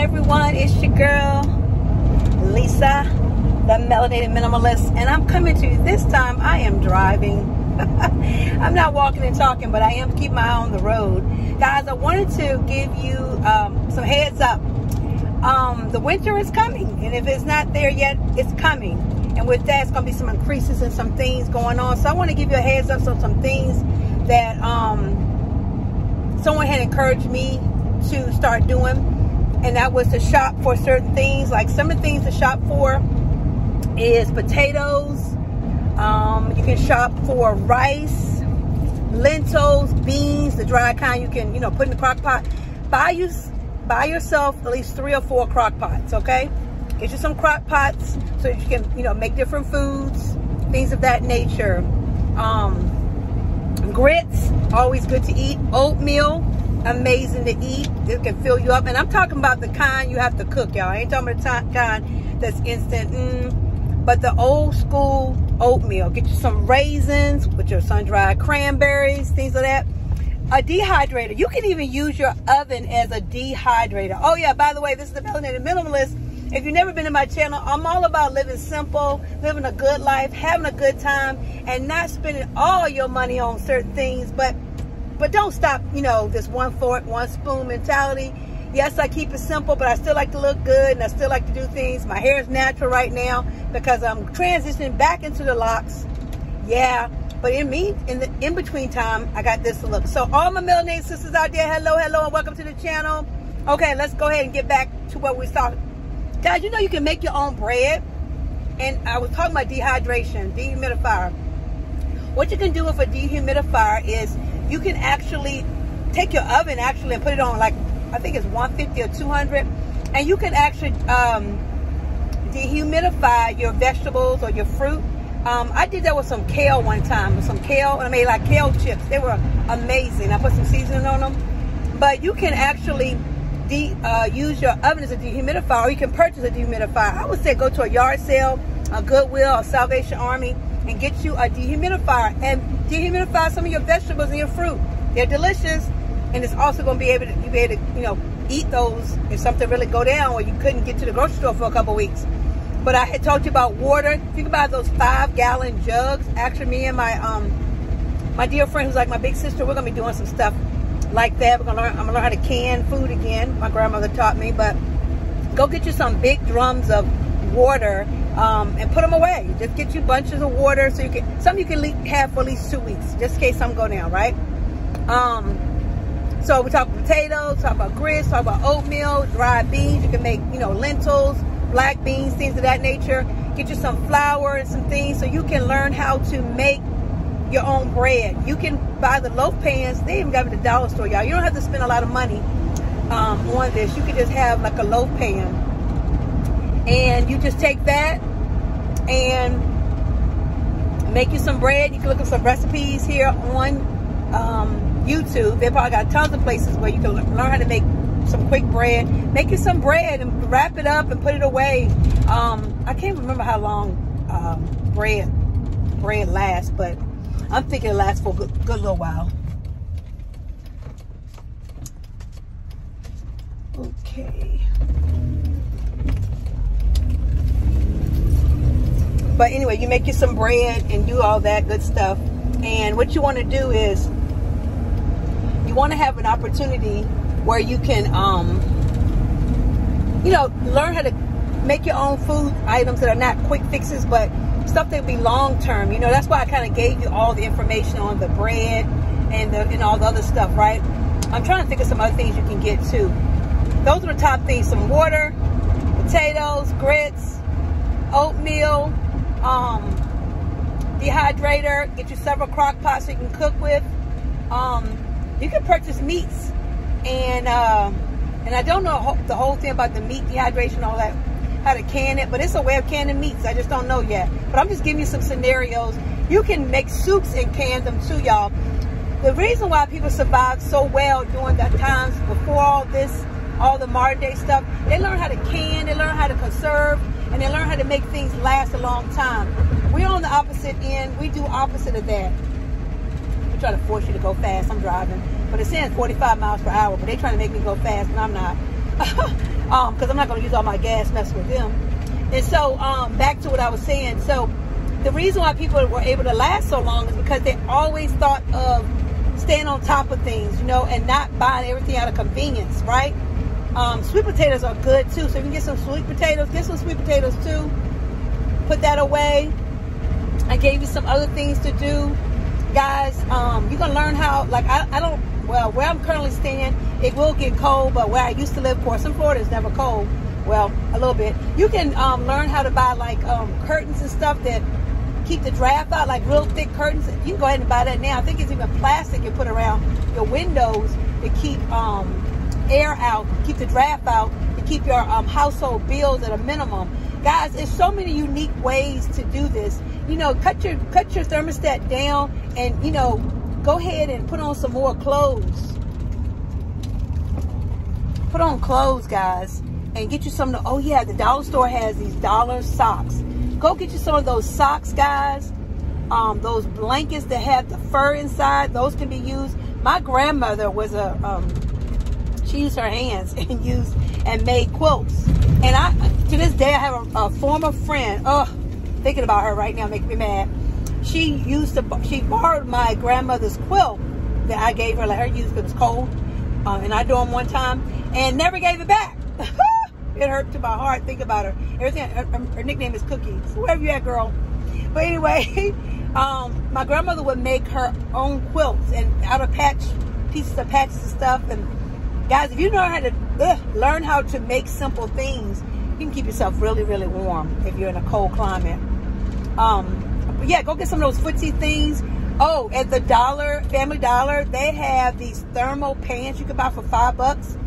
everyone, it's your girl Lisa, the Melanated Minimalist, and I'm coming to you. This time I am driving. I'm not walking and talking, but I am keeping my eye on the road. Guys, I wanted to give you some heads up. The winter is coming, and if it's not there yet, it's coming. And with that, it's going to be some increases and some things going on. So I want to give you a heads up on some things that someone had encouraged me to start doing, and that was to shop for certain things. Like some of the things to shop for is potatoes. You can shop for rice, lentils, beans, the dry kind. You can, put in the crock pot. Buy yourself at least 3 or 4 crock pots, okay? Get you some crock pots so that you can, make different foods, things of that nature. Grits, always good to eat. Oatmeal, amazing to eat. It can fill you up. And I'm talking about the kind you have to cook, y'all. I ain't talking about the kind that's instant. But the old school oatmeal. Get you some raisins with your sun-dried cranberries, things like that. A dehydrator. You can even use your oven as a dehydrator. Oh yeah, by the way, this is the Melanated Minimalist. If you've never been to my channel, I'm all about living simple, living a good life, having a good time, and not spending all your money on certain things. But don't stop, this one fork, one spoon mentality. Yes, I keep it simple, but I still like to look good, and I still like to do things. My hair is natural right now because I'm transitioning back into the locks. Yeah, but in between time, I got this look. So all my melanated sisters out there, hello, and welcome to the channel. Okay, let's go ahead and get back to what we saw. Guys, you can make your own bread. And I was talking about dehydration, dehumidifier. What you can do with a dehumidifier is you can actually take your oven and put it on, like, I think it's 150 or 200. And you can actually dehumidify your vegetables or your fruit. I did that with some kale one time. With some kale, and I made like kale chips. They were amazing. I put some seasoning on them. But you can actually use your oven as a dehumidifier, or you can purchase a dehumidifier. I would say go to a yard sale, a Goodwill, a Salvation Army, and get you a dehumidifier and dehumidify some of your vegetables and your fruit. They're delicious, and it's also going to be able to eat those if something really go down or you couldn't get to the grocery store for a couple weeks. But I had talked to you about water. You can buy those 5-gallon jugs. Actually, me and my dear friend who's like my big sister, we're going to be doing some stuff like that. I'm gonna learn how to can food again. My grandmother taught me. But go get you some big drums of water and put them away. Just get you bunches of water so you can have for at least 2 weeks, just in case something go down, right? So we talk about potatoes, talk about grits, talk about oatmeal, dried beans. You can make lentils, black beans, things of that nature. Get you some flour and some things so you can learn how to make your own bread. You can buy the loaf pans. They even got it at the dollar store, y'all. You don't have to spend a lot of money on this. You can just have like a loaf pan, and you just take that and make you some bread. You can look at some recipes here on YouTube. They probably got tons of places where you can learn how to make some quick bread. Make you some bread and wrap it up and put it away. I can't remember how long bread lasts, but I'm thinking it lasts for a good little while. Okay. But anyway, you make you some bread and do all that good stuff. And what you want to do is you want to have an opportunity where you can, learn how to make your own food items that are not quick fixes, but stuff that will be long term. That's why I kind of gave you all the information on the bread and all the other stuff, right? I'm trying to think of some other things you can get too. Those are the top things: some water, potatoes, grits, oatmeal, dehydrator. Get you several crock pots so you can cook with. You can purchase meats, and I don't know the whole thing about the meat dehydration, all that, how to can it, but it's a way of canning meats. I just don't know yet. But I'm just giving you some scenarios. You can make soups and can them too, y'all. The reason why people survived so well during the times before all the modern day stuff, they learn how to can, they learn how to conserve, and they learn how to make things last a long time. We're on the opposite end. We do opposite of that. We try to force you to go fast. I'm driving, but it's saying 45 miles per hour, but they trying to make me go fast, and I'm not. because I'm not going to use all my gas messing with them. And so back to what I was saying. So the reason why people were able to last so long is because they always thought of staying on top of things, you know, and not buying everything out of convenience, right? Sweet potatoes are good too. So if you can get some sweet potatoes, get some sweet potatoes too. Put that away. I gave you some other things to do, guys. You're gonna learn how. Like I don't. Well, where I'm currently staying, it will get cold, but where I used to live, of course, in Florida, it's never cold. Well, a little bit. You can learn how to buy like curtains and stuff that keep the draft out, like real thick curtains. You can go ahead and buy that now. I think it's even plastic you put around your windows to keep air out, keep the draft out, to keep your household bills at a minimum. Guys, there's so many unique ways to do this. You know, cut your thermostat down, and you know, go ahead and put on some more clothes. Put on clothes, guys, and get you some. Oh yeah, the dollar store has these dollar socks. Go get you some of those socks, guys. Those blankets that have the fur inside, those can be used. My grandmother was she used her hands and made quilts. And to this day, I have a former friend. Oh, thinking about her right now making me mad. She borrowed my grandmother's quilt that I gave her, let her use because it was cold in our dorm one time, and never gave it back. It hurt to my heart. Think about her. Everything. Her nickname is Cookie. So wherever you at, girl. But anyway, my grandmother would make her own quilts and out of pieces of patches and stuff. And guys, if you know how to learn how to make simple things, you can keep yourself really, really warm if you're in a cold climate. But yeah, go get some of those footsie things. Oh, at the Family Dollar, they have these thermal pants you can buy for $5.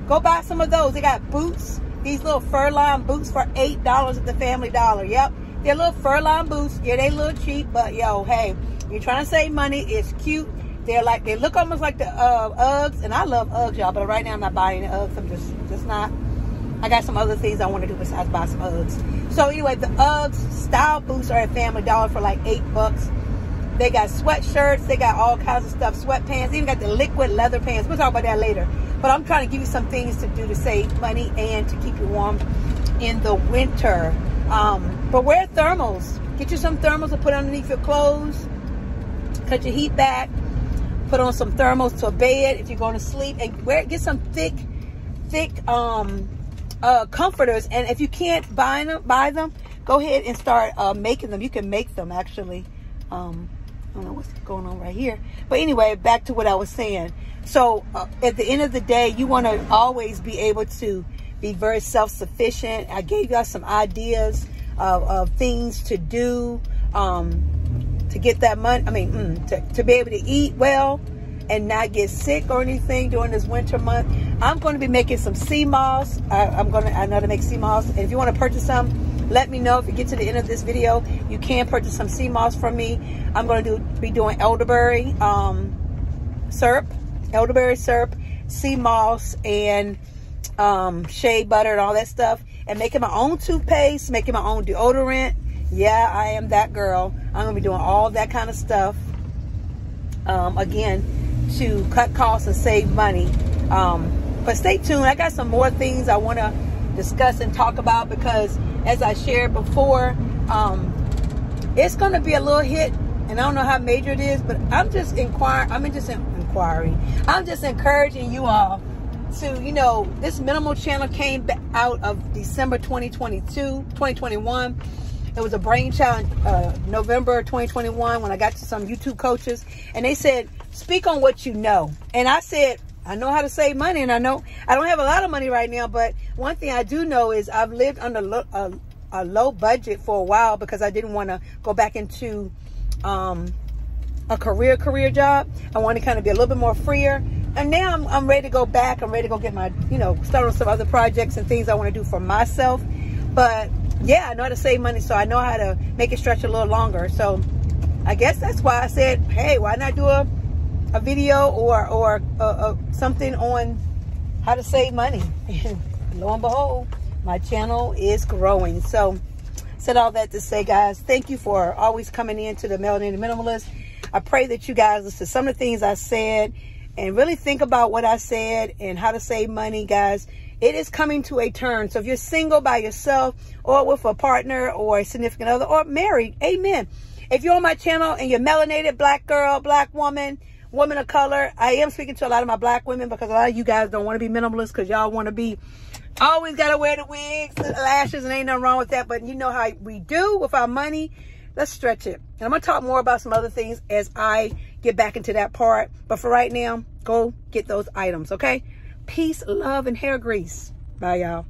Go buy some of those. They got boots. These little fur-lined boots for $8 at the Family Dollar. Yep. They're little fur-lined boots. Yeah, they a little cheap, but yo, hey, you're trying to save money. It's cute. They look almost like the Uggs, and I love Uggs, y'all, but right now I'm not buying the Uggs. I'm just not. I got some other things I want to do besides buy some Uggs. So anyway, the Uggs style boots are at Family Dollar for like $8. They got sweatshirts. They got all kinds of stuff. Sweatpants. Even got the liquid leather pants. We'll talk about that later. But I'm trying to give you some things to do to save money and to keep you warm in the winter. But wear thermals. Get you some thermals to put underneath your clothes. Cut your heat back. Put on some thermals to a bed if you're going to sleep. And get some thick comforters. And if you can't buy them, go ahead and start making them. You can make them, actually. I don't know what's going on right here. But anyway, back to what I was saying. So at the end of the day, you want to always be able to be very self-sufficient. I gave y'all some ideas of things to do to get that money. I mean, to be able to eat well and not get sick or anything during this winter month. I'm going to be making some sea moss. I know how to make sea moss. And if you want to purchase some, let me know. If you get to the end of this video, you can purchase some sea moss from me. I'm going to be doing elderberry syrup, sea moss, and shea butter and all that stuff, and making my own toothpaste, making my own deodorant. Yeah, I am that girl. I'm gonna be doing all that kind of stuff again to cut costs and save money. But stay tuned. I got some more things I want to discuss and talk about, because as I shared before, it's gonna be a little hit, and I don't know how major it is, but I'm just encouraging you all to, you know, this minimal channel came out of December 2021. It was a brainchild November 2021 when I got to some YouTube coaches, and they said, speak on what you know. And I said, I know how to save money, and I know I don't have a lot of money right now, but one thing I do know is I've lived under a low budget for a while because I didn't want to go back into a career job. I want to kind of be a little bit more freer. And now I'm ready to go back. I'm ready to go get my, start on some other projects and things I want to do for myself. But yeah, I know how to save money, so I know how to make it stretch a little longer. So I guess that's why I said, hey, why not do a video or something on how to save money? Lo and behold, my channel is growing. So said all that to say, guys, thank you for always coming into the Melanated Minimalist. I pray that you guys listen to some of the things I said and really think about what I said and how to save money, guys. It is coming to a turn. So if you're single by yourself or with a partner or a significant other or married, amen. If you're on my channel and you're melanated, black girl, black woman, woman of color, I am speaking to a lot of my black women because a lot of you guys don't want to be minimalist because y'all want to be, always got to wear the wigs, the lashes, and ain't nothing wrong with that. But you know how we do with our money. Let's stretch it. And I'm going to talk more about some other things as I get back into that part. But for right now, go get those items, okay? Peace, love, and hair grease. Bye, y'all.